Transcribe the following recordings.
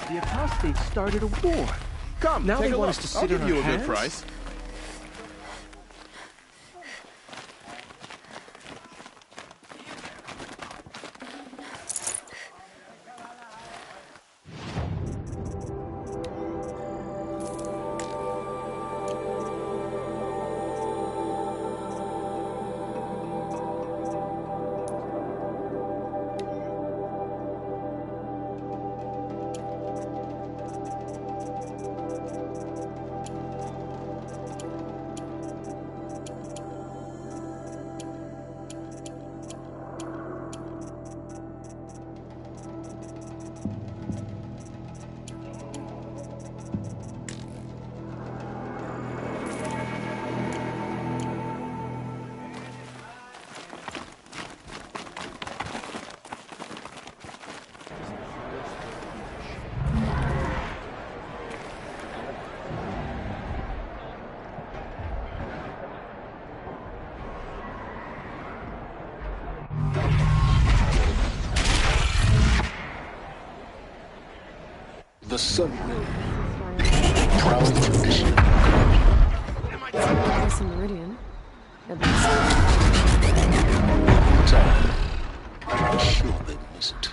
The apostates started a war. Come, Now take they a want look. us to I'll sit give on you our a good hands? price. The sun will. Proud tradition. That's a meridian. I'm sure they miss it.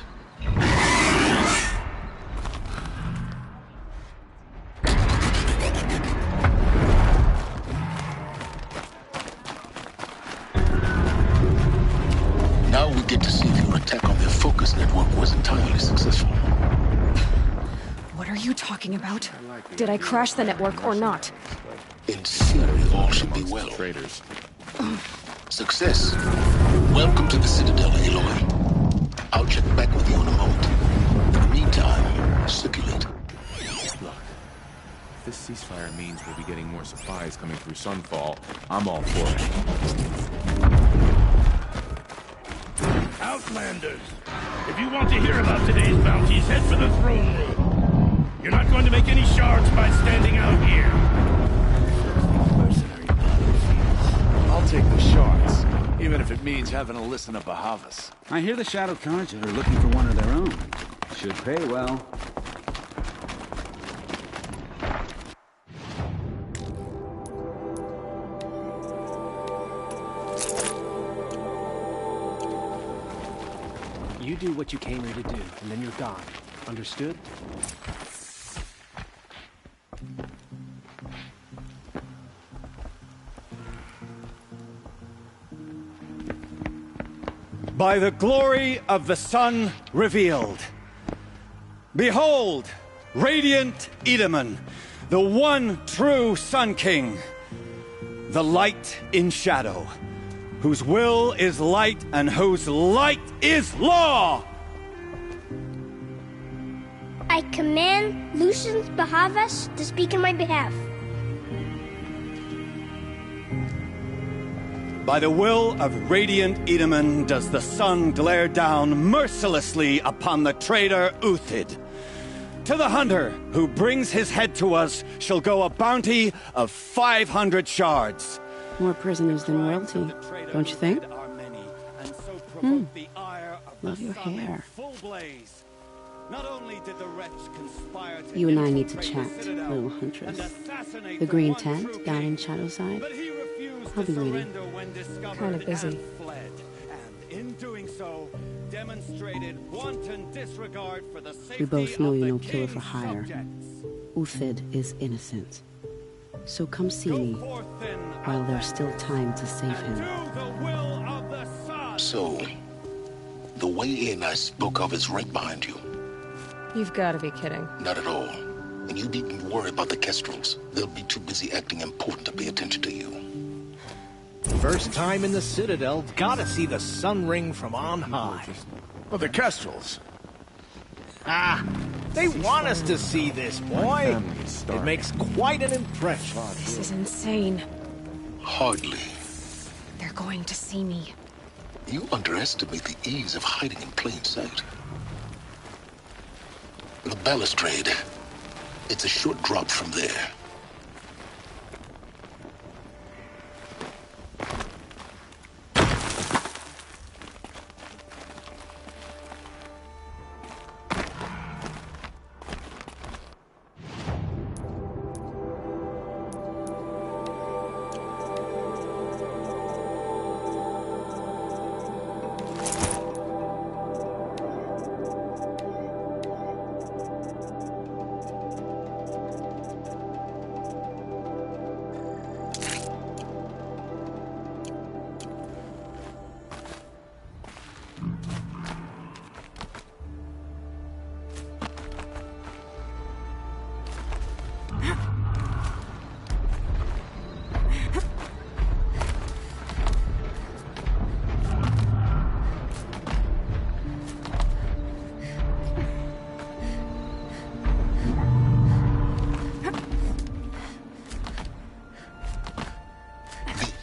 Now we get to see if your attack on their focus network was entirely successful. What are you talking about? Did I crash the network or not? In theory, all should be well. Traitors. Success. Welcome to the Citadel, Aloy. I'll check back with you in a moment. In the meantime, circulate. Look, if this ceasefire means we'll be getting more supplies coming through Sunfall, I'm all for it. Outlanders, if you want to hear about today's bounties, head for the throne room. You're not going to make any shards by standing out here. Mercenary battlefields. I'll take the shards, even if it means having to listen to Bahavas. I hear the Shadow Carja are looking for one of their own. Should pay well. You do what you came here to do, and then you're gone. Understood? By the glory of the sun revealed. Behold, radiant Edaman, the one true Sun King, the light in shadow, whose will is light and whose light is law! I command Lucius Bahavas to speak in my behalf. By the will of radiant Edaman does the sun glare down mercilessly upon the traitor Uthid. To the hunter who brings his head to us shall go a bounty of 500 shards. More prisoners than royalty, don't you think? Love your hair. You and I need to chat, little huntress. The green tent down in Shadowside. I'll be waiting. Kind of busy. We both know you're no killer for hire. Uthid is innocent. So come see me while there's still time to save him. So, the way in I spoke of is right behind you. You've got to be kidding. Not at all. And you needn't worry about the Kestrels. They'll be too busy acting important to pay attention to you. First time in the Citadel, gotta see the sun ring from on high. Well, the Kestrels. Ah, they want us to see this, boy. It makes quite an impression. This is insane. Hardly. They're going to see me. You underestimate the ease of hiding in plain sight. The balustrade. It's a short drop from there.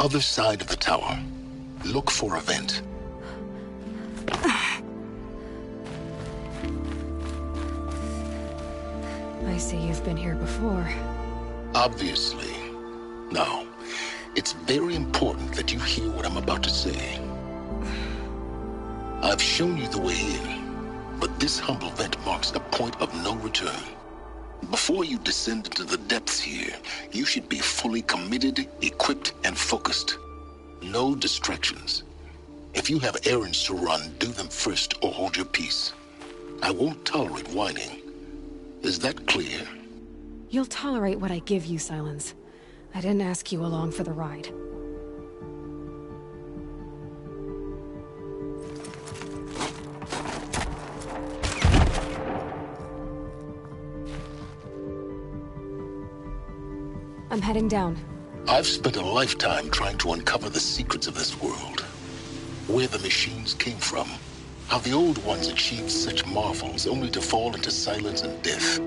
other side of the tower. Look for a vent. I see you've been here before. Obviously. Now, it's very important that you hear what I'm about to say. I've shown you the way in, but this humble vent marks a point of no return. Before you descend into the depths here, you should be fully committed, equipped, and focused. No distractions. If you have errands to run, do them first or hold your peace. I won't tolerate whining. Is that clear? You'll tolerate what I give you, Silence. I didn't ask you along for the ride. I'm heading down. I've spent a lifetime trying to uncover the secrets of this world. Where the machines came from. How the old ones achieved such marvels only to fall into silence and death.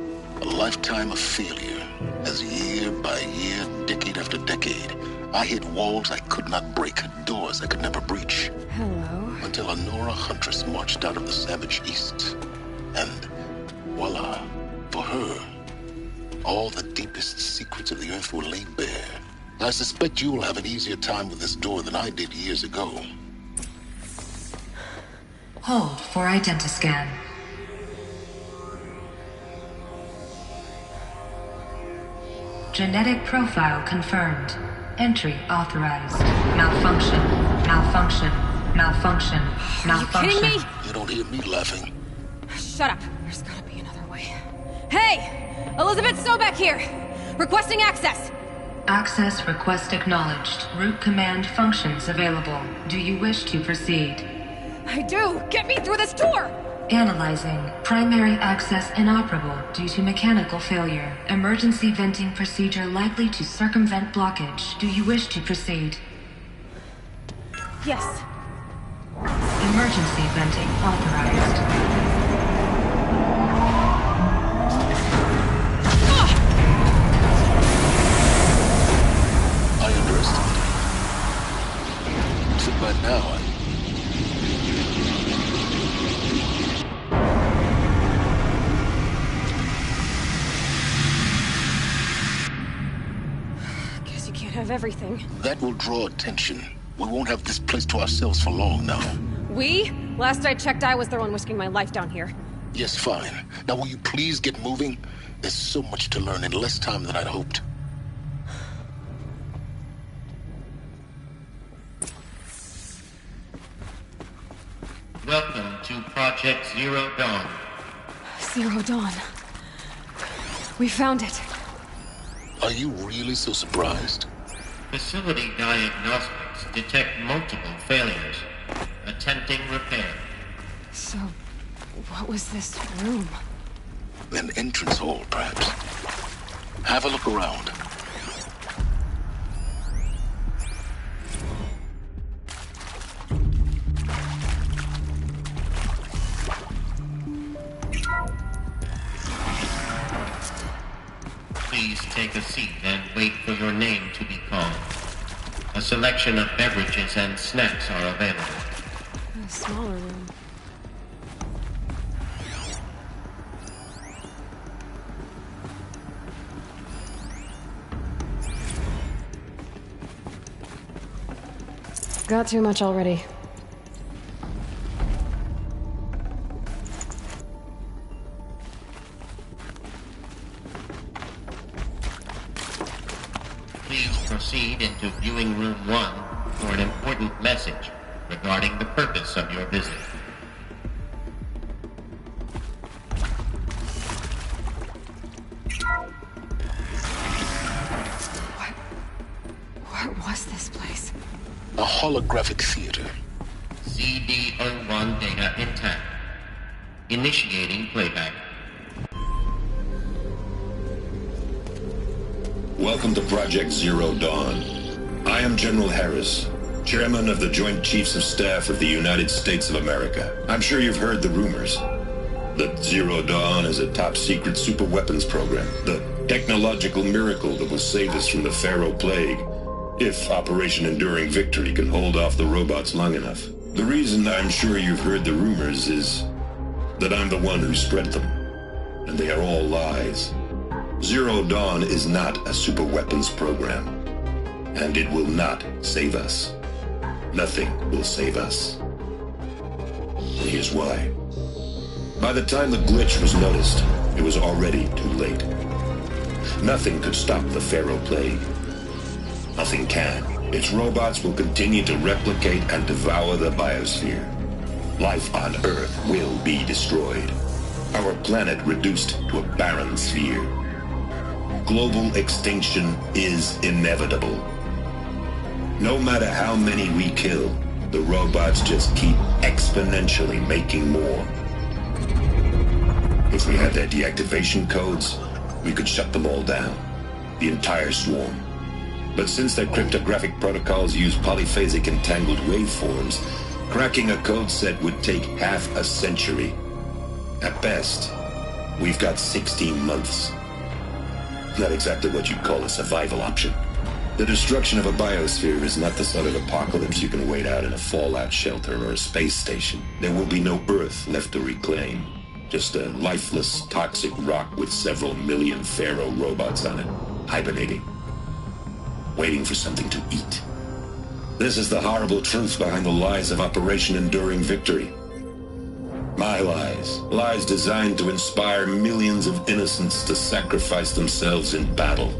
A lifetime of failure. As year by year, decade after decade, I hit walls I could not break, doors I could never breach. Hello. Until a Nora huntress marched out of the savage east. And voila, for her, all the deepest secrets of the earth were laid bare. I suspect you will have an easier time with this door than I did years ago. Hold for identiscan. Genetic profile confirmed. Entry authorized. Malfunction. Malfunction. Malfunction. Malfunction. Are you kidding me? You don't hear me laughing. Shut up. There's gotta be another way. Hey! Elizabeth Sobek here! Requesting access! Access request acknowledged. Root command functions available. Do you wish to proceed? I do! Get me through this door! Analyzing. Primary access inoperable due to mechanical failure. Emergency venting procedure likely to circumvent blockage. Do you wish to proceed? Yes. Emergency venting authorized. I underestimated. So by now, Guess you can't have everything. that will draw attention. We won't have this place to ourselves for long now. We? Last I checked, I was the one risking my life down here. Yes, fine. Now will you please get moving? There's so much to learn in less time than I'd hoped. Welcome to Project Zero Dawn. Zero Dawn. We found it. Are you really so surprised? Facility diagnostics detect multiple failures. Attempting repair. So, what was this room? An entrance hall, perhaps. Have a look around. Please take a seat and wait for your name to be called. A selection of beverages and snacks are available. A smaller room. Got too much already. Please proceed into viewing room 1 for an important message regarding the purpose of your visit. What was this place? A holographic theater. CD01 data intact. Initiating playback. Welcome to Project Zero Dawn. I am General Harris, Chairman of the Joint Chiefs of Staff of the United States of America. I'm sure you've heard the rumors that Zero Dawn is a top-secret superweapons program, the technological miracle that will save us from the Pharaoh Plague. If Operation Enduring Victory can hold off the robots long enough. The reason I'm sure you've heard the rumors is that I'm the one who spread them. And they are all lies. Zero Dawn is not a superweapons program. And it will not save us. Nothing will save us. And here's why. By the time the glitch was noticed, it was already too late. Nothing could stop the Pharaoh Plague. Nothing can. Its robots will continue to replicate and devour the biosphere. Life on Earth will be destroyed. Our planet reduced to a barren sphere. Global extinction is inevitable. No matter how many we kill, the robots just keep exponentially making more. If we had their deactivation codes, we could shut them all down. The entire swarm. But since their cryptographic protocols use polyphasic entangled waveforms, cracking a code set would take half a century. At best, we've got 16 months. Not exactly what you'd call a survival option. The destruction of a biosphere is not the sort of apocalypse you can wait out in a fallout shelter or a space station. There will be no Earth left to reclaim. Just a lifeless, toxic rock with several million Pharaoh robots on it, hibernating, waiting for something to eat. This is the horrible truth behind the lies of Operation Enduring Victory. My lies. Lies designed to inspire millions of innocents to sacrifice themselves in battle.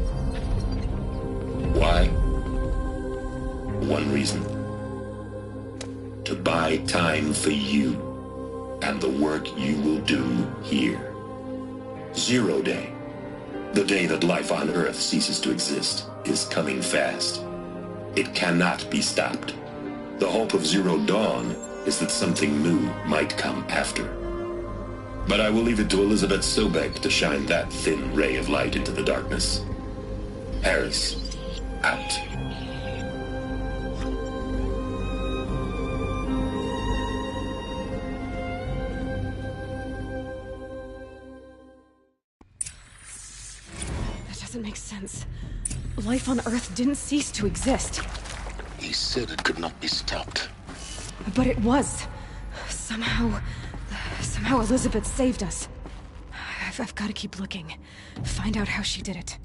Why? One reason. To buy time for you and the work you will do here. Zero Day. The day that life on Earth ceases to exist is coming fast. It cannot be stopped. The hope of Zero Dawn is that something new might come after. But I will leave it to Elizabeth Sobek to shine that thin ray of light into the darkness. Harris, out. That doesn't make sense. Life on Earth didn't cease to exist. He said it could not be stopped. But it was. Somehow Elizabeth saved us. I've got to keep looking. Find out how she did it.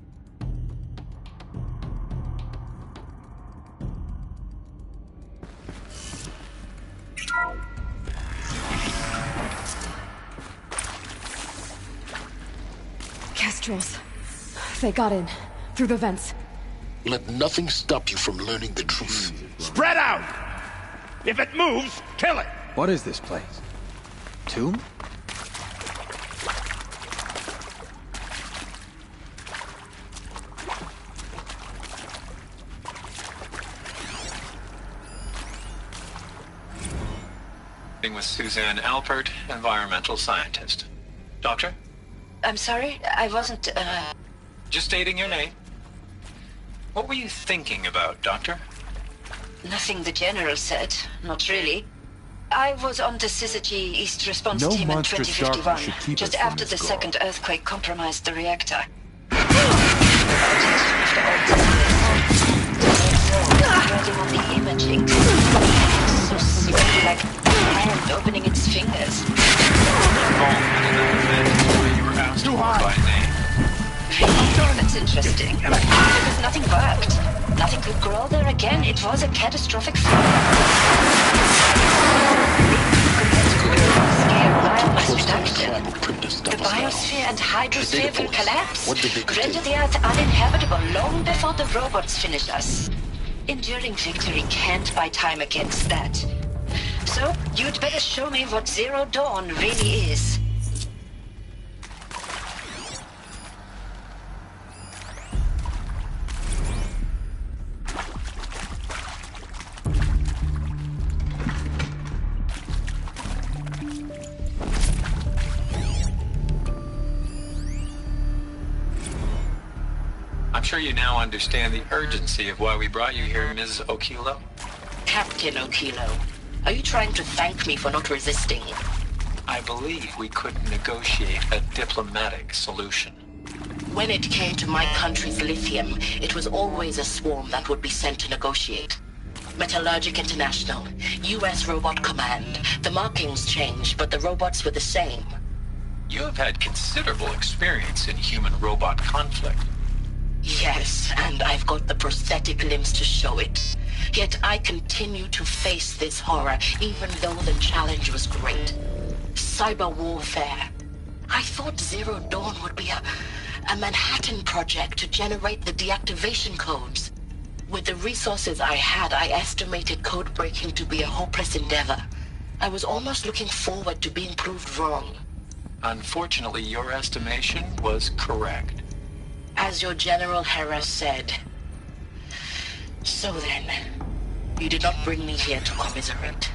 Kestrels. They got in. Through the vents. Let nothing stop you from learning the truth. Spread out! If it moves, kill it! What is this place? Tomb? With Suzanne Alpert, environmental scientist. Doctor? I'm sorry, I wasn't, Just stating your name. What were you thinking about, Doctor? Nothing the General said. Not really. I was on the Syzygy East Response No Team in monstrous 2051, darkness should keep just us from after the this goal. second earthquake compromised the reactor. Reading on the imaging. So sweaty, like a hand opening its fingers. You were asked for by name. That's interesting. Because nothing worked. Nothing could grow there again. It was a catastrophic biomass reduction. The biosphere and hydrosphere will collapse, render the Earth uninhabitable long before the robots finish us. Enduring Victory can't buy time against that. So, you'd better show me what Zero Dawn really is. I'm sure you now understand the urgency of why we brought you here, Ms. Okilo. Captain Okilo, are you trying to thank me for not resisting? I believe we could negotiate a diplomatic solution. When it came to my country's lithium, it was always a swarm that would be sent to negotiate. Metallurgic International, U.S. Robot Command. The markings changed, but the robots were the same. You have had considerable experience in human-robot conflict. Yes, and I've got the prosthetic limbs to show it. Yet I continue to face this horror, even though the challenge was great. Cyber warfare. I thought Zero Dawn would be a Manhattan Project to generate the deactivation codes. With the resources I had, I estimated code breaking to be a hopeless endeavor. I was almost looking forward to being proved wrong. Unfortunately, your estimation was correct. As your General Hera said. So then, you did not bring me here to commiserate.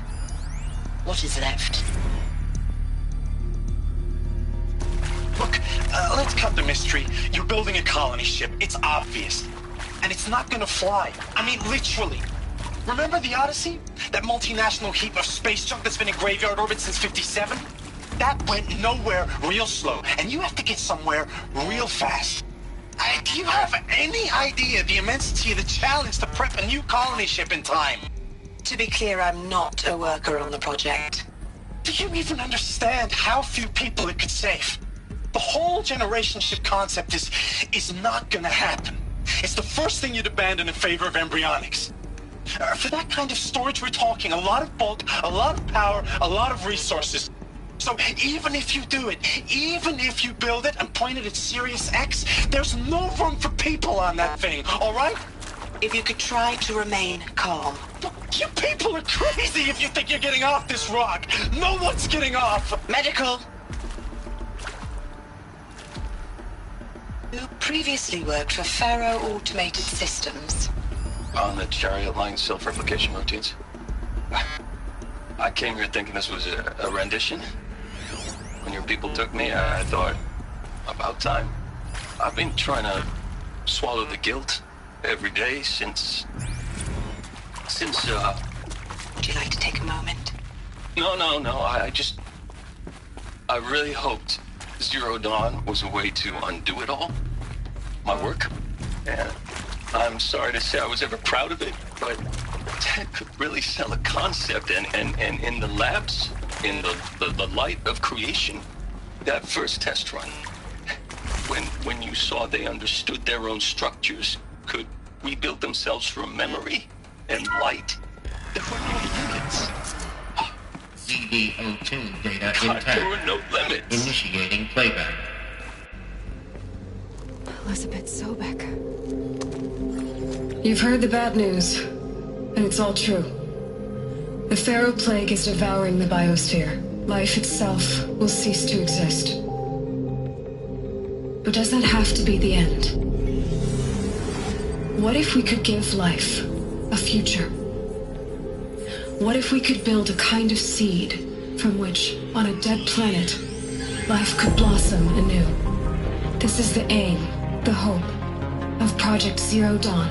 What is left? Look, let's cut the mystery. You're building a colony ship. It's obvious. And it's not gonna fly. I mean, literally. Remember the Odyssey? That multinational heap of space junk that's been in graveyard orbit since '57? That went nowhere real slow. And you have to get somewhere real fast. Do you have any idea the immensity of the challenge to prep a new colony ship in time? To be clear, I'm not a worker on the project. Do you even understand how few people it could save? The whole generation ship concept is not gonna happen. It's the first thing you'd abandon in favor of embryonics. For that kind of storage, we're talking a lot of bulk, a lot of power, a lot of resources. So even if you do it, even if you build it and point it at Sirius X, there's no room for people on that thing, all right? If you could try to remain calm. Look, you people are crazy if you think you're getting off this rock. No one's getting off. Medical. You previously worked for Faro Automated Systems. On the Chariot Line self-replication routines. I came here thinking this was a rendition. When your people took me, I thought, about time. I've been trying to swallow the guilt every day since... Would you like to take a moment? No. I really hoped Zero Dawn was a way to undo it all. My work. And I'm sorry to say I was ever proud of it, but Ted could really sell a concept, and in the labs, in the light of creation, that first test run, when you saw they understood their own structures, could rebuild themselves from memory and light, there were no limits. CD02 data intact. There were no limits. Initiating playback. Elizabeth Sobek. You've heard the bad news, and it's all true. The Faro Plague is devouring the biosphere. Life itself will cease to exist. But does that have to be the end? What if we could give life a future? What if we could build a kind of seed from which, on a dead planet, life could blossom anew? This is the aim, the hope, of Project Zero Dawn.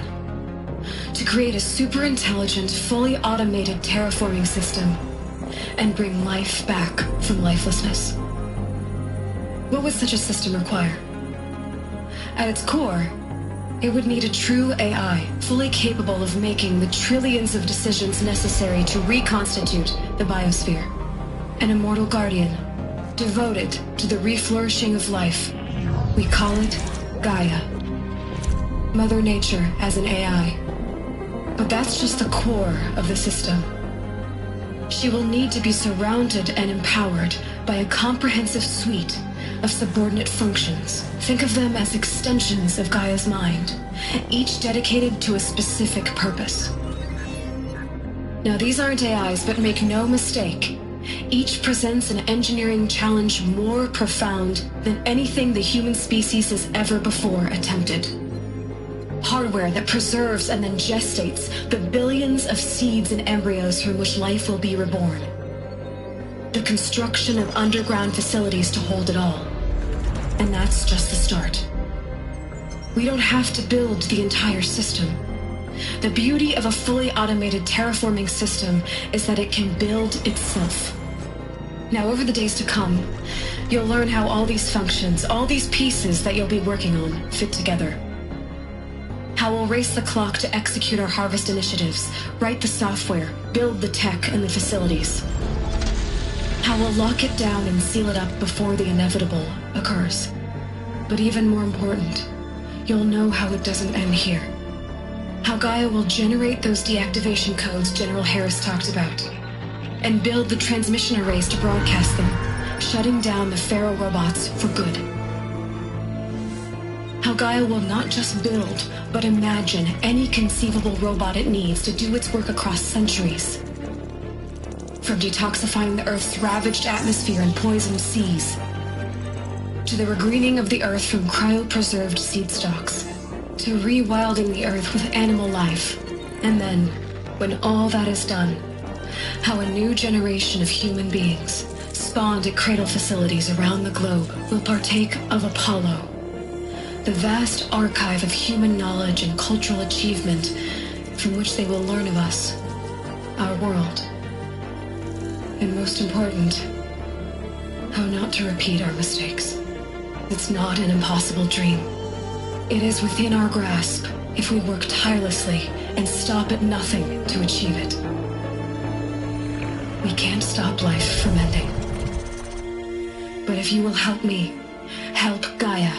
To create a super-intelligent, fully automated terraforming system and bring life back from lifelessness. What would such a system require? At its core, it would need a true AI, fully capable of making the trillions of decisions necessary to reconstitute the biosphere. An immortal guardian, devoted to the reflourishing of life. We call it Gaia. Mother Nature as an AI. But that's just the core of the system. She will need to be surrounded and empowered by a comprehensive suite of subordinate functions. Think of them as extensions of Gaia's mind, each dedicated to a specific purpose. Now, these aren't AIs, but make no mistake, each presents an engineering challenge more profound than anything the human species has ever before attempted. Hardware that preserves and then gestates the billions of seeds and embryos from which life will be reborn. The construction of underground facilities to hold it all. And that's just the start. We don't have to build the entire system. The beauty of a fully automated terraforming system is that it can build itself. Now, over the days to come, you'll learn how all these functions, all these pieces that you'll be working on, fit together. How we'll race the clock to execute our harvest initiatives, write the software, build the tech and the facilities. How we'll lock it down and seal it up before the inevitable occurs. But even more important, you'll know how it doesn't end here. How Gaia will generate those deactivation codes General Harris talked about, and build the transmission arrays to broadcast them, shutting down the Pharaoh robots for good. How Gaia will not just build, but imagine any conceivable robot it needs to do its work across centuries. From detoxifying the Earth's ravaged atmosphere and poisoned seas, to the regreening of the Earth from cryopreserved seed stalks, to rewilding the Earth with animal life. And then, when all that is done, how a new generation of human beings, spawned at cradle facilities around the globe, will partake of Apollo, the vast archive of human knowledge and cultural achievement from which they will learn of us, our world. And most important, how not to repeat our mistakes. It's not an impossible dream. It is within our grasp if we work tirelessly and stop at nothing to achieve it. We can't stop life from ending. But if you will help me, help Gaia,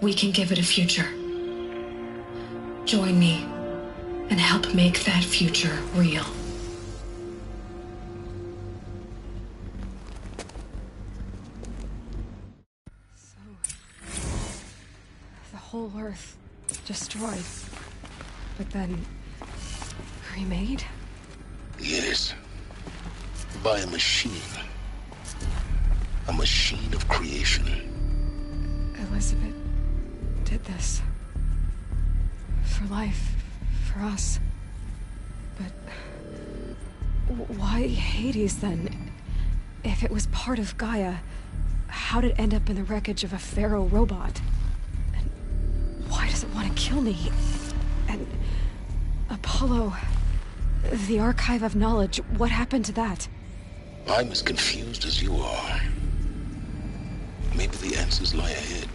we can give it a future. Join me and help make that future real. The whole Earth destroyed, but then remade? Yes. By a machine. A machine of creation. Elizabeth did this. For life. For us. But why Hades then? If it was part of Gaia, how did it end up in the wreckage of a Pharaoh robot? And why does it want to kill me? And Apollo, the archive of knowledge, what happened to that? I'm as confused as you are. Maybe the answers lie ahead.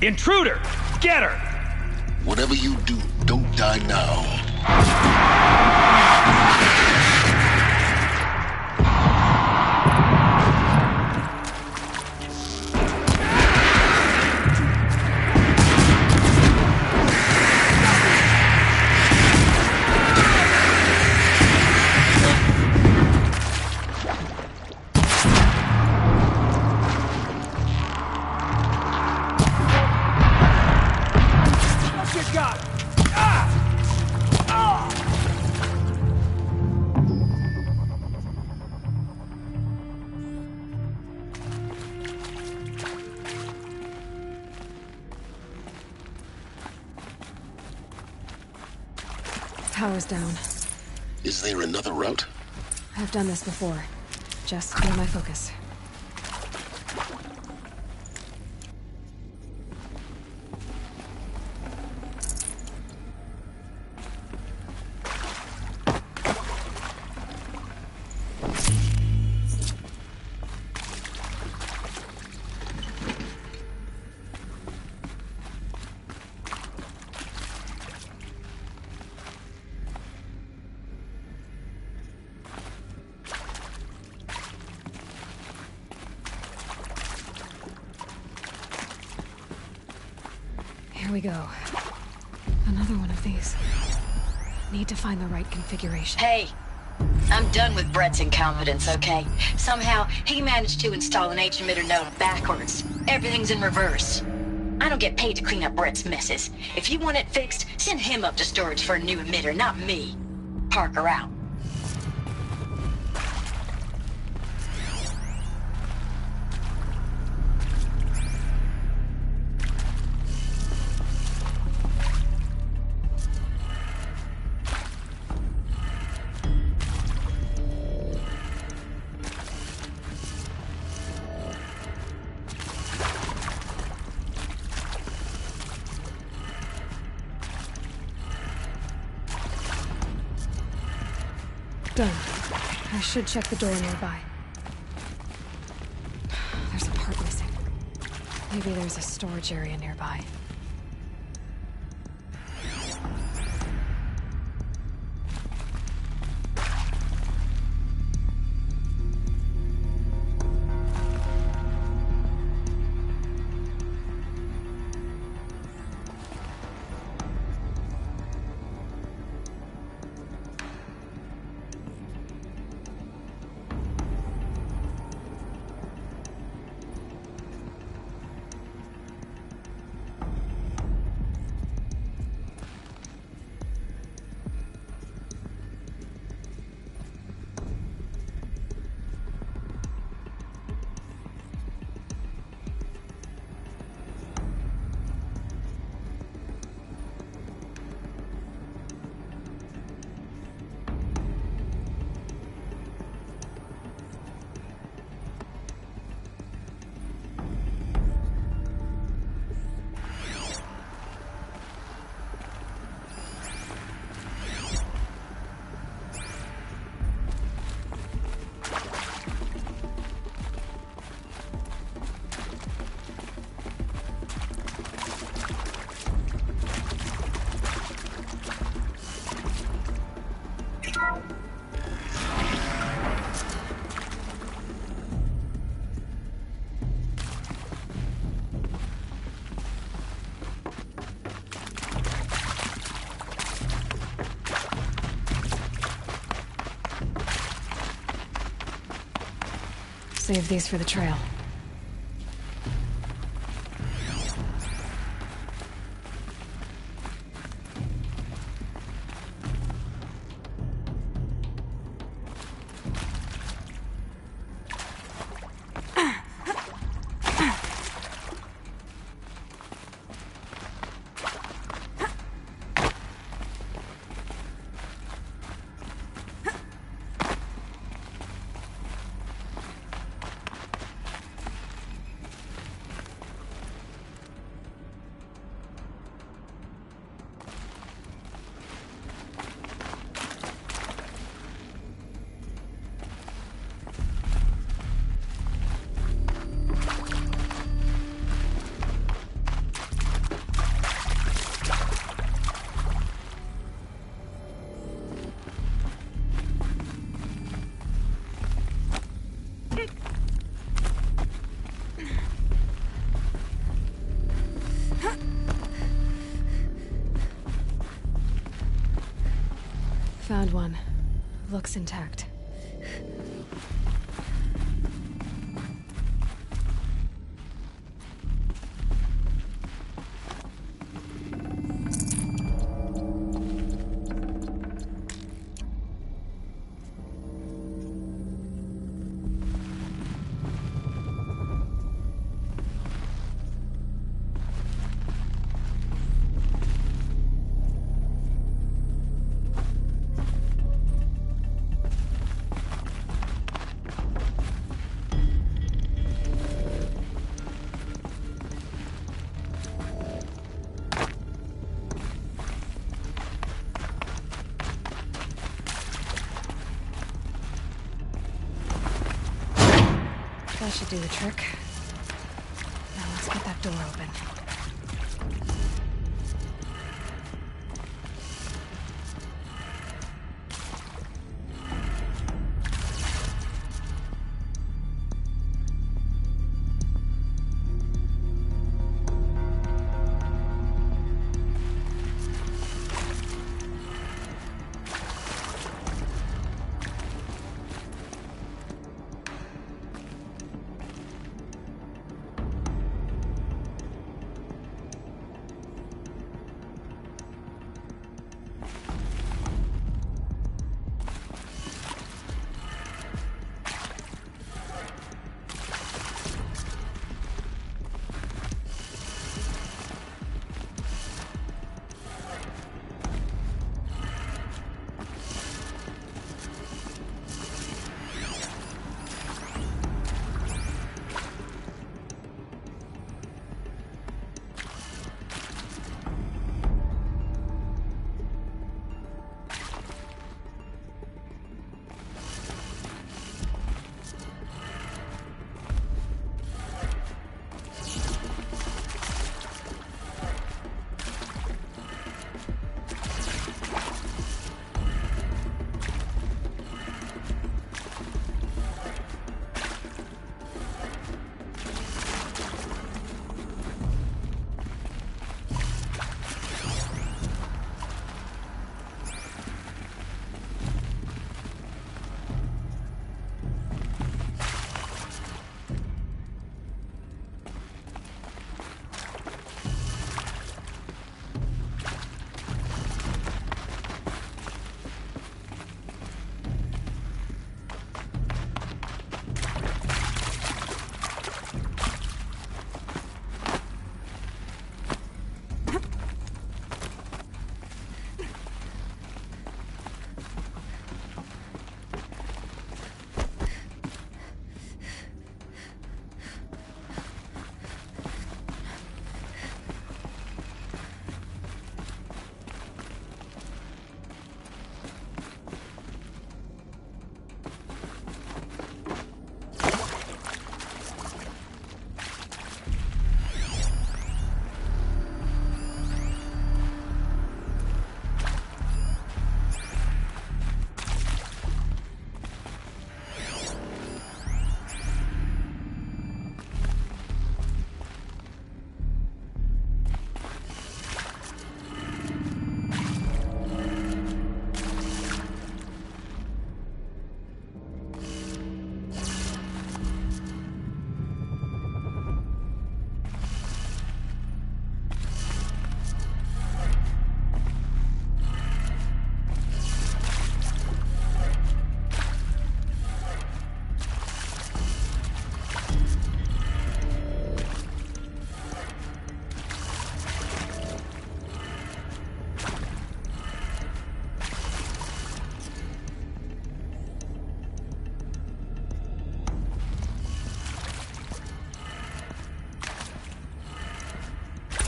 Intruder! Get her! Whatever you do, don't die now. Power's down. Is there another route? I've done this before. Just clear my focus. Here we go. Another one of these. Need to find the right configuration. Hey, I'm done with Brett's incompetence, okay? Somehow, he managed to install an H-emitter node backwards. Everything's in reverse. I don't get paid to clean up Brett's messes. If you want it fixed, send him up to storage for a new emitter, not me. Parker out. Done. I should check the door nearby. There's a part missing. Maybe there's a storage area nearby. Save these for the trail. Found one. Looks intact. That should do the trick. Now let's get that door open.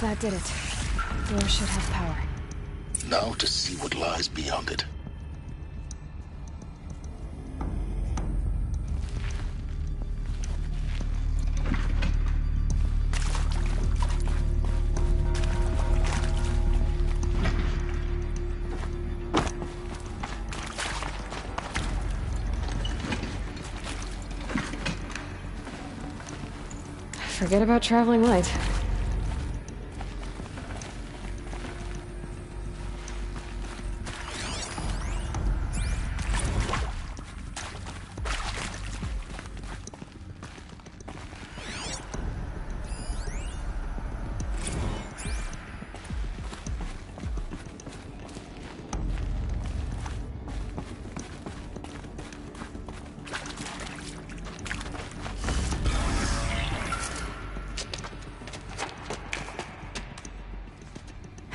that did it. Door should have power. Now to see what lies beyond it. Forget about traveling light.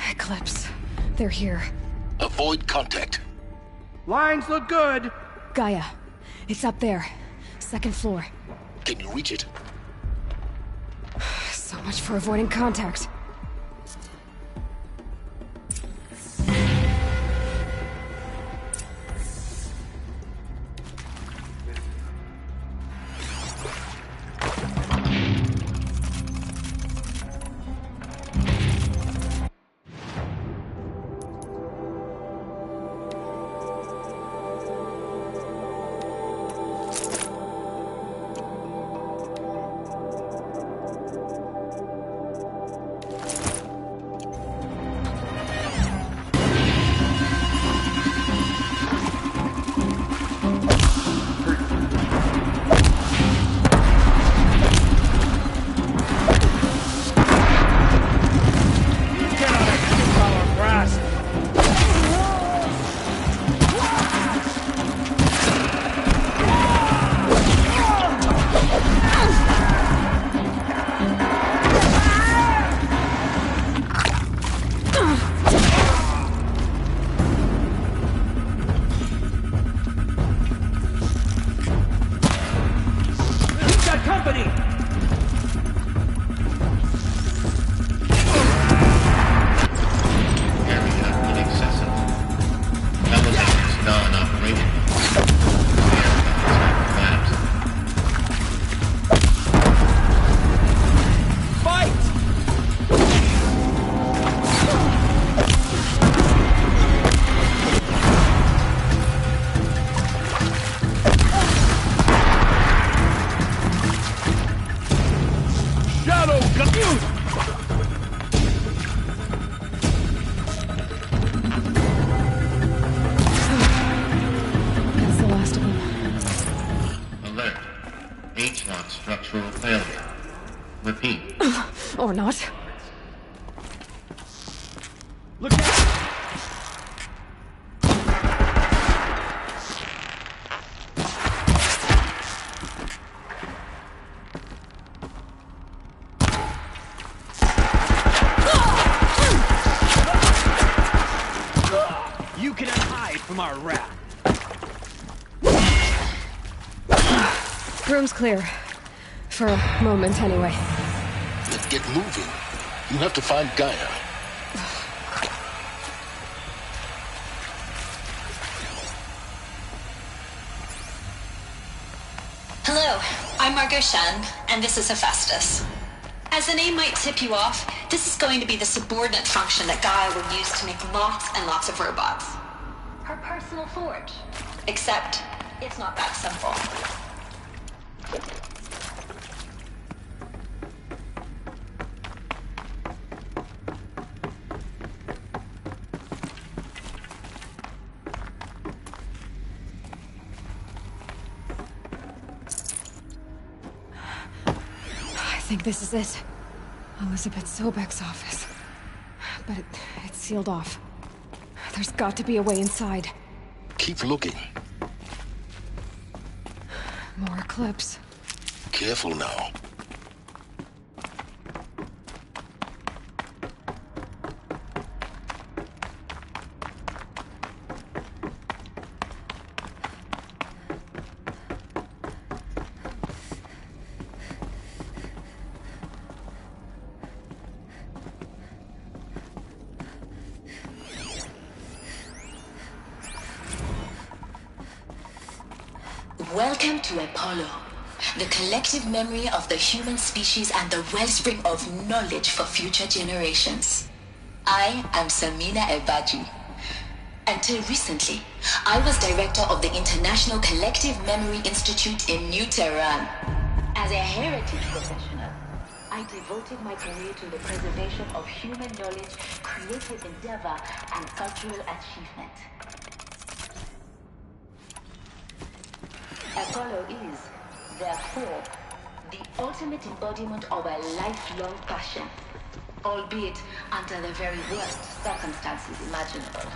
Eclipse. They're here. Avoid contact. Lines look good. Gaia. It's up there. Second floor. Can you reach it? So much for avoiding contact. Or not. Look out! You cannot hide from our wrath. Room's clear. For a moment, anyway. Let's get moving. You have to find Gaia. Hello, I'm Margot Shen, and this is Hephaestus. As the name might tip you off, this is going to be the subordinate function that Gaia will use to make lots and lots of robots. Her personal forge. Except, it's not that simple. I think this is it. Elizabeth Sobek's office. But it's sealed off. There's got to be a way inside. Keep looking. More Eclipse. Careful now. Welcome to Apollo, the collective memory of the human species and the wellspring of knowledge for future generations. I am Samina Ebaji. Until recently, I was director of the International Collective Memory Institute in New Tehran. As a heritage professional, I devoted my career to the preservation of human knowledge, creative endeavor, and cultural achievement. Apollo is, therefore, the ultimate embodiment of a lifelong passion, albeit under the very worst circumstances imaginable.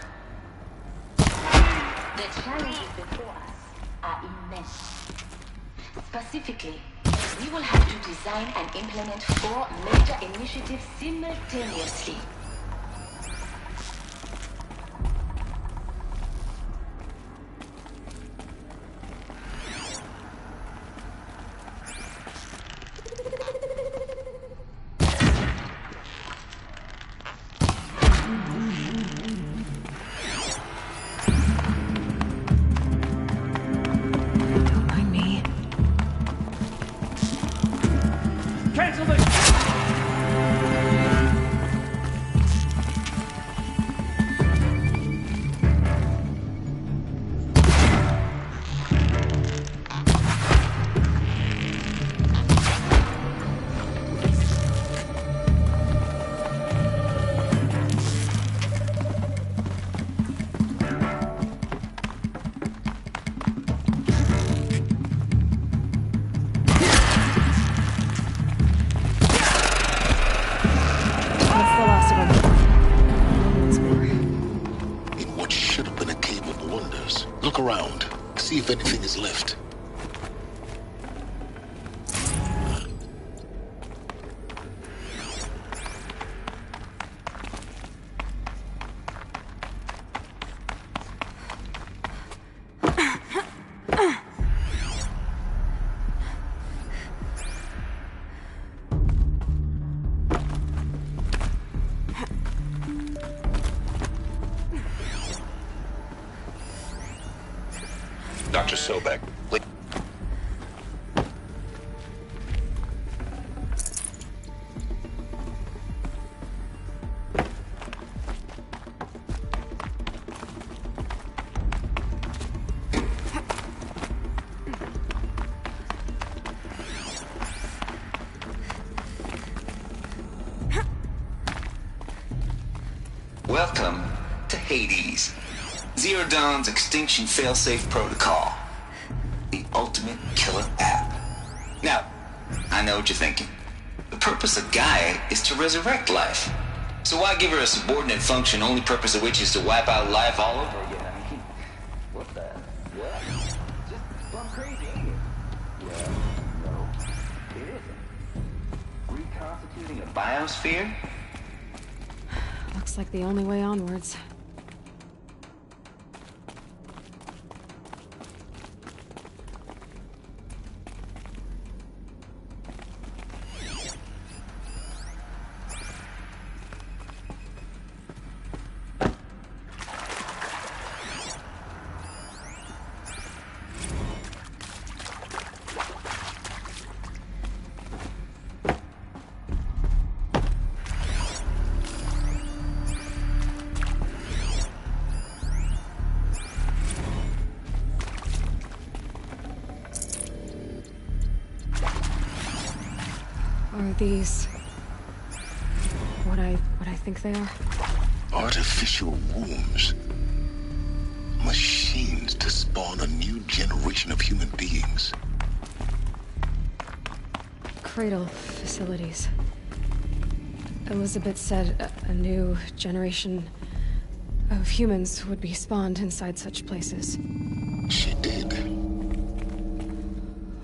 The challenges before us are immense. Specifically, we will have to design and implement 4 major initiatives simultaneously. See if anything is left. Dr. Sobek. Welcome to Hades. Zero Dawn's Extinction Failsafe Protocol. The ultimate killer app. Now, I know what you're thinking. The purpose of Gaia is to resurrect life. So why give her a subordinate function, only purpose of which is to wipe out life all over again? I mean, what the? What? Just plumb crazy, ain't it? Well, no, it isn't. Reconstituting a biosphere? Looks like the only way onwards. Are these what I think they are? Artificial wombs. Machines to spawn a new generation of human beings. Cradle facilities. Elizabeth said a new generation of humans would be spawned inside such places. She did.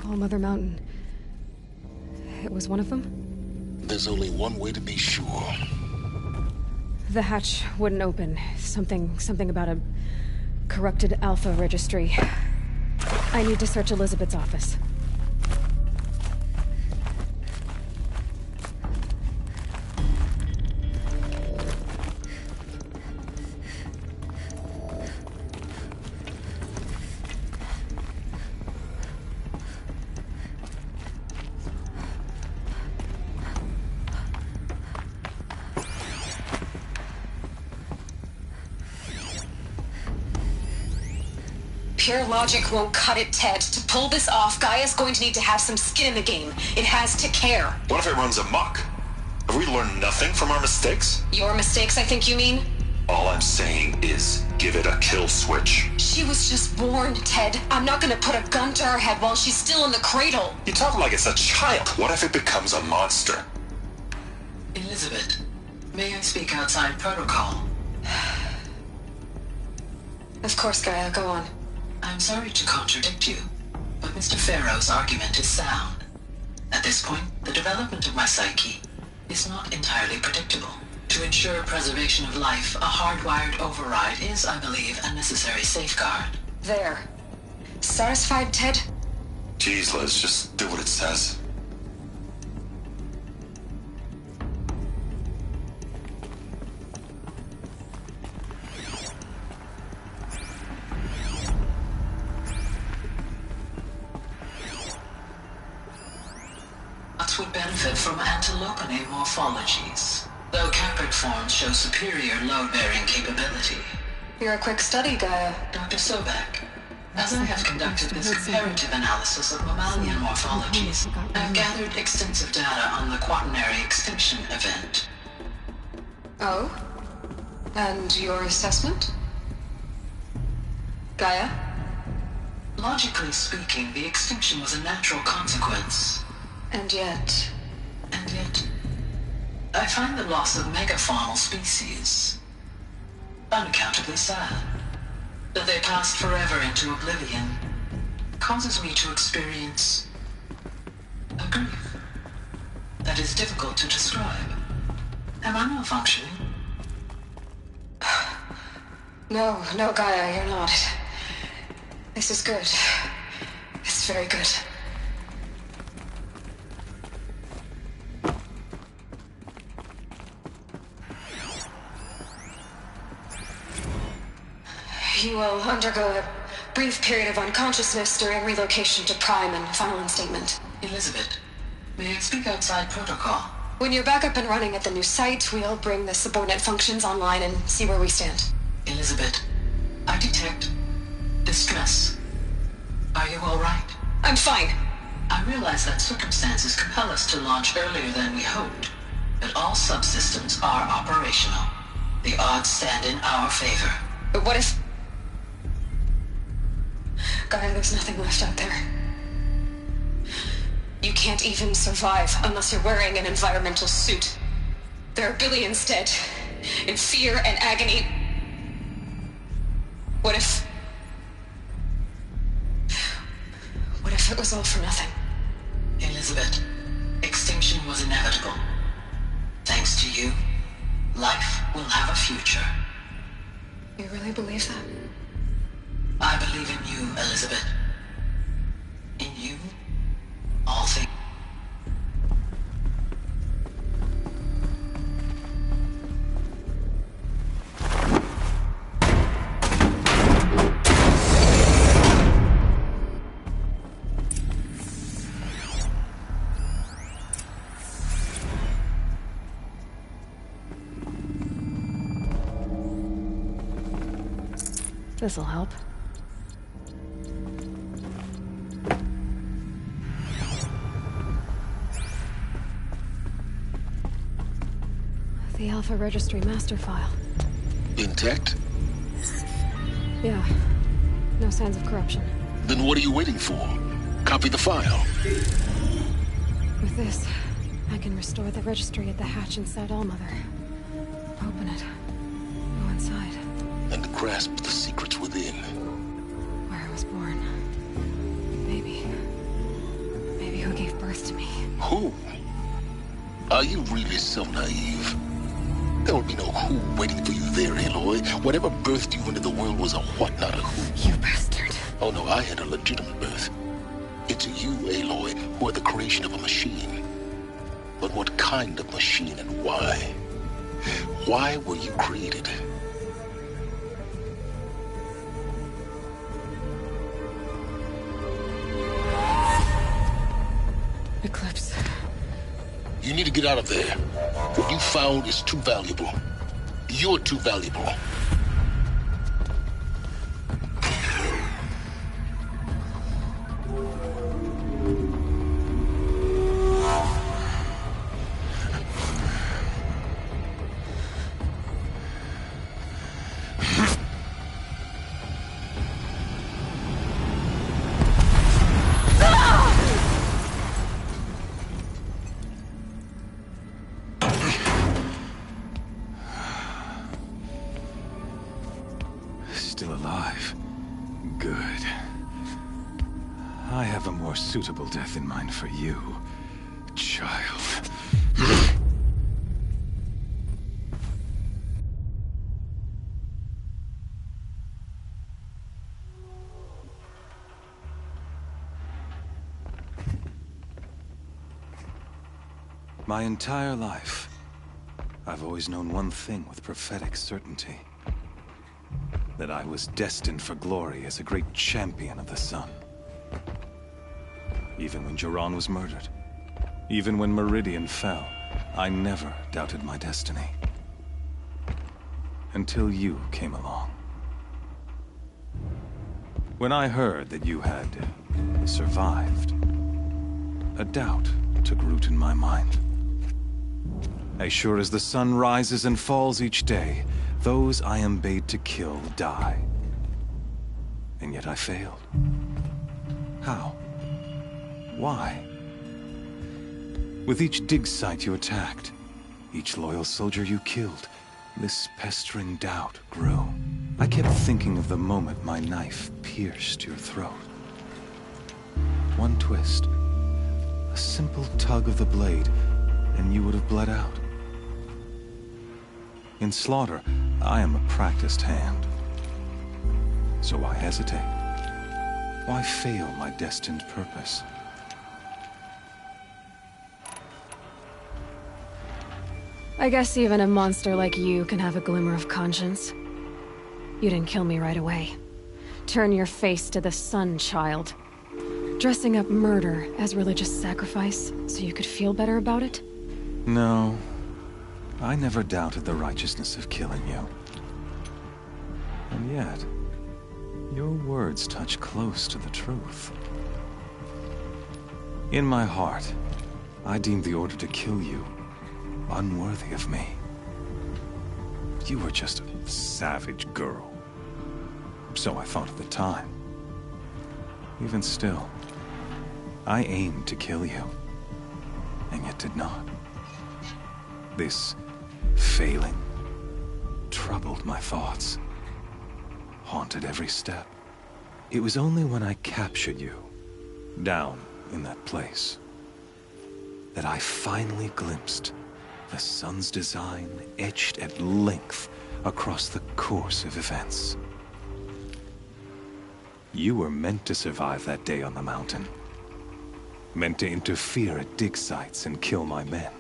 All Mother Mountain. It was one of them? There's only one way to be sure. The hatch wouldn't open. Something about a corrupted Alpha registry. I need to search Elizabeth's office. Pure logic won't cut it, Ted. To pull this off, Gaia's going to need to have some skin in the game. It has to care. What if it runs amok? Have we learned nothing from our mistakes? Your mistakes, I think you mean? All I'm saying is, give it a kill switch. She was just born, Ted. I'm not gonna put a gun to her head while she's still in the cradle. You talk like it's a child. What if it becomes a monster? Elizabeth, may I speak outside protocol? Of course, Gaia, go on. I'm sorry to contradict you, but Mr. Farrow's argument is sound. At this point, the development of my psyche is not entirely predictable. To ensure preservation of life, a hardwired override is, I believe, a necessary safeguard. There. Satisfied, Ted? Jeez, Liz, just do what it says. Nuts would benefit from antilopinae morphologies, though caprid forms show superior load-bearing capability. You're a quick study, Gaia. Dr. Sobek, as I have conducted this comparative analysis of mammalian morphologies, I have gathered extensive data on the quaternary extinction event. Oh? And your assessment? Gaia? Logically speaking, the extinction was a natural consequence. And yet, I find the loss of megafaunal species unaccountably sad. That they passed forever into oblivion causes me to experience a grief that is difficult to describe. Am I malfunctioning? No, Gaia, you're not. This is good. It's very good. You will undergo a brief period of unconsciousness during relocation to Prime and final instatement. Elizabeth, may I speak outside protocol? When you're back up and running at the new site, we'll bring the subordinate functions online and see where we stand. Elizabeth, I detect distress. Are you all right? I'm fine. I realize that circumstances compel us to launch earlier than we hoped, but all subsystems are operational. The odds stand in our favor. But what if... Gaia, there's nothing left out there. You can't even survive unless you're wearing an environmental suit. There are billions dead, in fear and agony. What if it was all for nothing? Elizabeth, extinction was inevitable. Thanks to you, life will have a future. You really believe that? I believe in you, Elizabeth. In you, all things. This'll help. The Alpha Registry master file. Intact? Yeah. No signs of corruption. Then what are you waiting for? Copy the file. With this, I can restore the registry at the hatch inside Allmother. Open it. Go inside. And grasp the secrets within. Where I was born. Maybe who gave birth to me. Who? Are you really so naive? There will be no who waiting for you there, Aloy. Whatever birthed you into the world was a what, not a who. You bastard. Oh no, I had a legitimate birth. It's you, Aloy, who are the creation of a machine. But what kind of machine and why? Why were you created? Eclipse. You need to get out of there. What you found is too valuable. You're too valuable. still alive. Good. I have a more suitable death in mind for you, child. My entire life, I've always known one thing with prophetic certainty. That I was destined for glory as a great champion of the sun. Even when Jiran was murdered, even when Meridian fell, I never doubted my destiny. Until you came along. When I heard that you had survived, a doubt took root in my mind. As sure as the sun rises and falls each day, those I am bade to kill die. And yet I failed. How? Why? With each dig site you attacked, each loyal soldier you killed, this pestering doubt grew. I kept thinking of the moment my knife pierced your throat. One twist, a simple tug of the blade, and you would have bled out. In slaughter, I am a practiced hand. So why hesitate? Why fail my destined purpose? I guess even a monster like you can have a glimmer of conscience. You didn't kill me right away. Turn your face to the sun, child. Dressing up murder as religious sacrifice so you could feel better about it? No. I never doubted the righteousness of killing you. And yet, your words touch close to the truth. In my heart, I deemed the order to kill you unworthy of me. You were just a savage girl. So I thought at the time. Even still, I aimed to kill you, and yet did not. This failing troubled my thoughts, haunted every step. It was only when I captured you, down in that place, that I finally glimpsed the sun's design etched at length across the course of events. You were meant to survive that day on the mountain. Meant to interfere at dig sites and kill my men.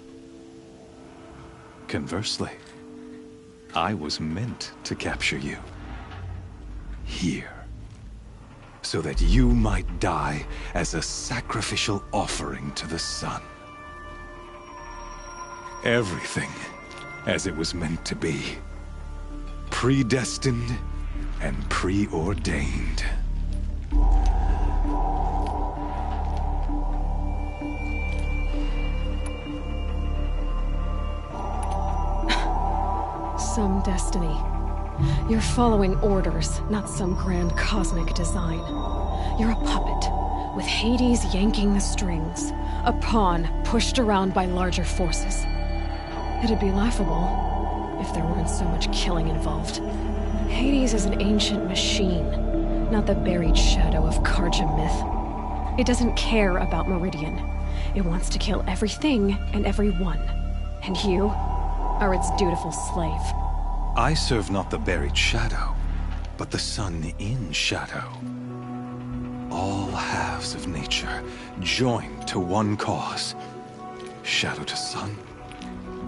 Conversely, I was meant to capture you. Here. So that you might die as a sacrificial offering to the sun. Everything as it was meant to be. Predestined and preordained. Some destiny. You're following orders, not some grand cosmic design. You're a puppet, with Hades yanking the strings. A pawn pushed around by larger forces. It'd be laughable if there weren't so much killing involved. Hades is an ancient machine, not the buried shadow of Carja myth. It doesn't care about Meridian. It wants to kill everything and everyone. And you are its dutiful slave. I serve not the buried shadow, but the sun in shadow. All halves of nature joined to one cause. Shadow to sun,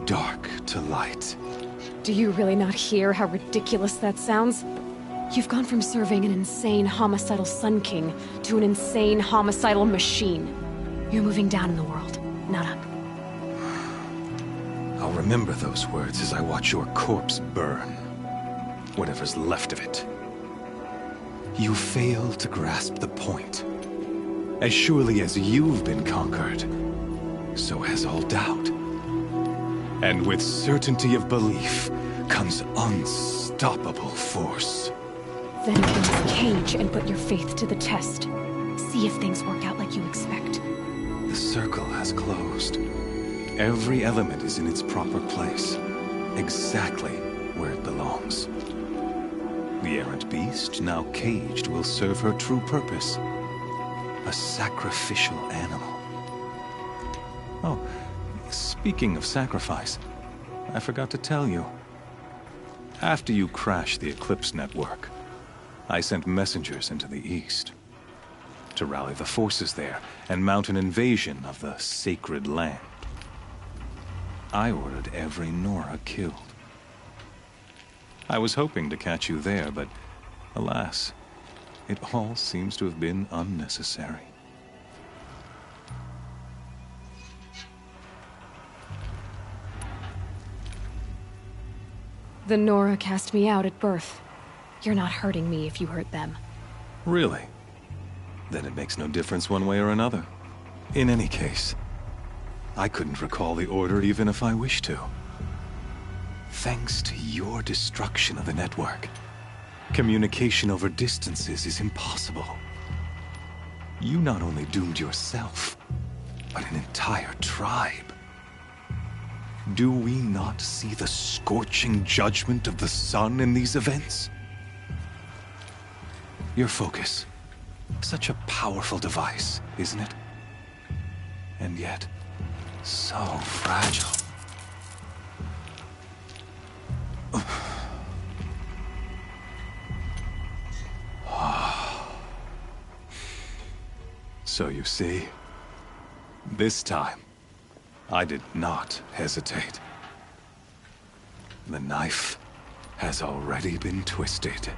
dark to light. Do you really not hear how ridiculous that sounds? You've gone from serving an insane homicidal Sun King to an insane homicidal machine. You're moving down in the world, not up. I'll remember those words as I watch your corpse burn. Whatever's left of it. You fail to grasp the point. As surely as you've been conquered, so has all doubt. And with certainty of belief comes unstoppable force. Then open this cage and put your faith to the test. See if things work out like you expect. The circle has closed. Every element is in its proper place, exactly where it belongs. The errant beast, now caged, will serve her true purpose. A sacrificial animal. Oh, speaking of sacrifice, I forgot to tell you. After you crashed the Eclipse network, I sent messengers into the east to rally the forces there and mount an invasion of the sacred land. I ordered every Nora killed. I was hoping to catch you there, but alas, it all seems to have been unnecessary. The Nora cast me out at birth. You're not hurting me if you hurt them. Really? Then it makes no difference one way or another. In any case, I couldn't recall the order even if I wished to. Thanks to your destruction of the network, communication over distances is impossible. You not only doomed yourself, but an entire tribe. Do we not see the scorching judgment of the sun in these events? Your focus. Such a powerful device, isn't it? And yet, so fragile. So you see, this time, I did not hesitate. The knife has already been twisted.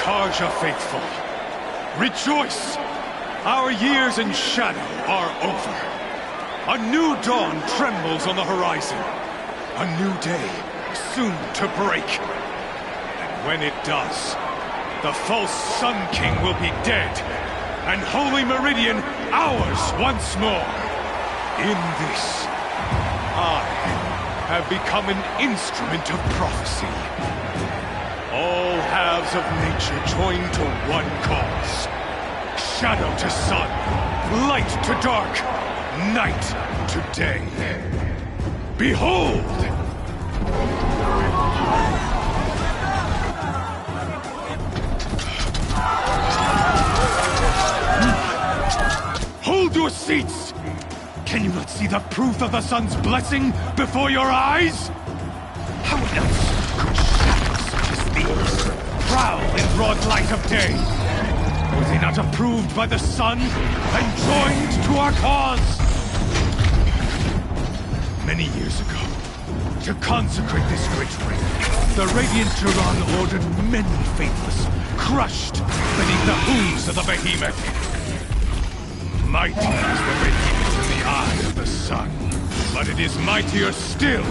Karja faithful, rejoice! Our years in shadow are over. A new dawn trembles on the horizon. A new day soon to break. And when it does, the false Sun King will be dead, and Holy Meridian ours once more. In this, I have become an instrument of prophecy. All halves of nature join to one cause. Shadow to sun, light to dark, night to day. Behold! Hold your seats! Can you not see the proof of the sun's blessing before your eyes? How else could shadows such as these prowl in broad light of day? Were they not approved by the sun and joined to our cause? Many years ago, to consecrate this great ring, the Radiant Turan ordered many faithless, crushed beneath the hooves of the behemoth. Mighty is the behemoth in the eye of the sun, but it is mightier still,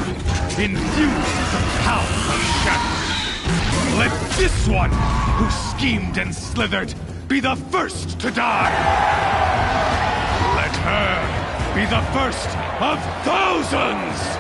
infused with the power of shadow. Let this one, who schemed and slithered, be the first to die! Let her be the first of thousands!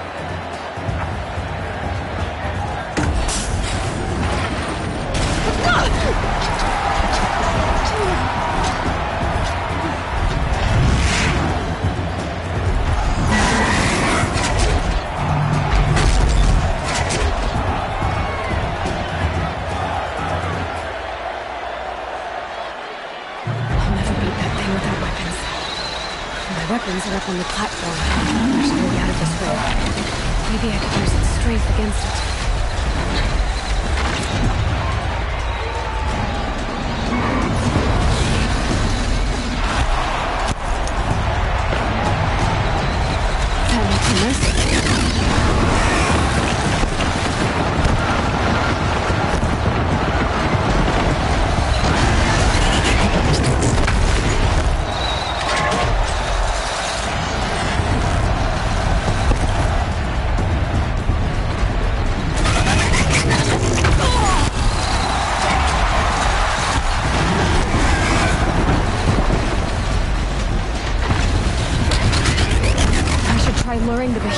Weapons are up on the platform. There's no way out of this room. Maybe I could use some strength against it. That makes a mess.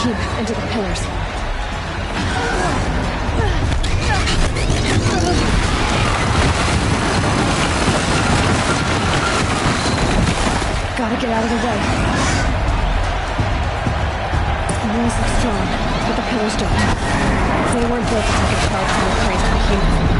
keep into the pillars. Gotta get out of the way. The walls look strong, but the pillars don't. They weren't built to take a charge from a crazed behemoth.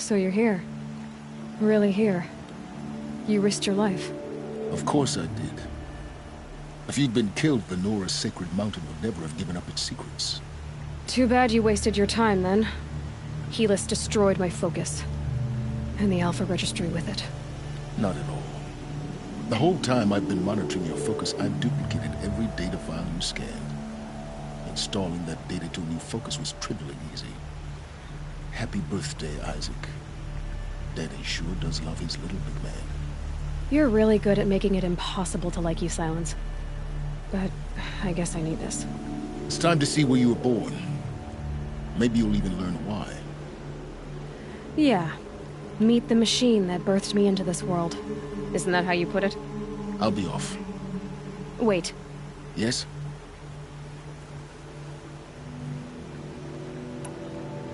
So you're here. Really here. You risked your life. Of course I did. If you'd been killed, the Nora's sacred mountain would never have given up its secrets. Too bad you wasted your time, then. Helis destroyed my focus. And the Alpha Registry with it. Not at all. The whole time I've been monitoring your focus, I've duplicated every data file you scanned. installing that data to a new focus was trivially easy. Happy birthday, Isaac. Daddy sure does love his little big man. You're really good at making it impossible to like you, Silence. But I guess I need this. It's time to see where you were born. Maybe you'll even learn why. Yeah. Meet the machine that birthed me into this world. Isn't that how you put it? I'll be off. Wait. Yes?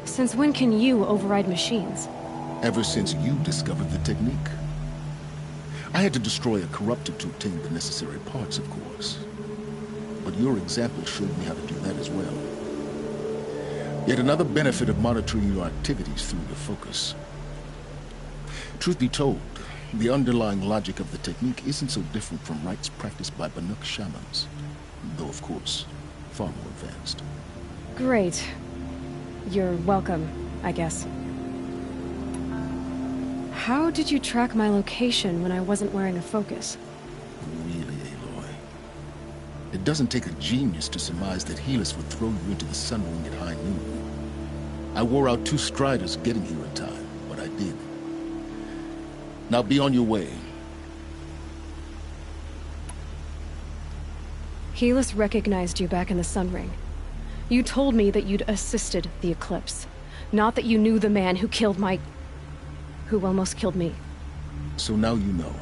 Since when can you override machines? Ever since you discovered the technique. I had to destroy a corruptor to obtain the necessary parts, of course. But your example showed me how to do that as well. Yet another benefit of monitoring your activities through your focus. Truth be told, the underlying logic of the technique isn't so different from rites practiced by Banuk shamans, though of course, far more advanced. Great. You're welcome, I guess. How did you track my location when I wasn't wearing a focus? Really, Aloy? It doesn't take a genius to surmise that Helis would throw you into the Sun Ring at high noon. I wore out 2 striders getting here in time, but I did. Now be on your way. Helis recognized you back in the Sun Ring. You told me that you'd assisted the Eclipse, not that you knew the man who killed who almost killed me. So now you know.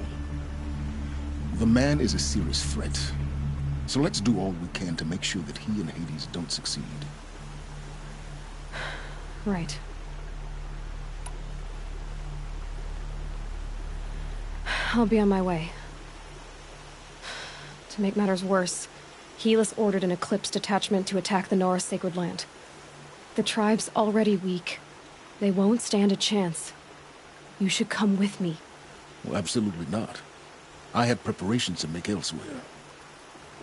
The man is a serious threat. So let's do all we can to make sure that he and Hades don't succeed. Right. I'll be on my way. To make matters worse, Helis ordered an Eclipse detachment to attack the Nora Sacred Land. The tribe's already weak. They won't stand a chance. You should come with me. Well, absolutely not. I have preparations to make elsewhere.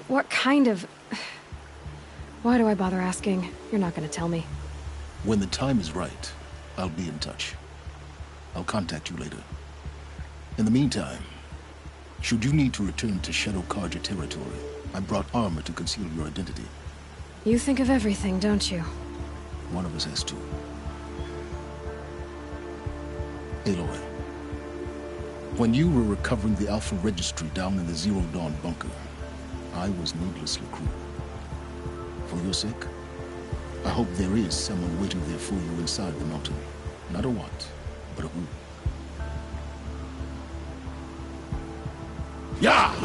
What kind of... Why do I bother asking? You're not gonna tell me. When the time is right, I'll be in touch. I'll contact you later. In the meantime, should you need to return to Shadow Carja territory, I brought armor to conceal your identity. You think of everything, don't you? One of us has to. Aloy, when you were recovering the Alpha Registry down in the Zero Dawn bunker, I was needlessly cruel. For your sake, I hope there is someone waiting there for you inside the mountain. Not a what, but a who. Yeah!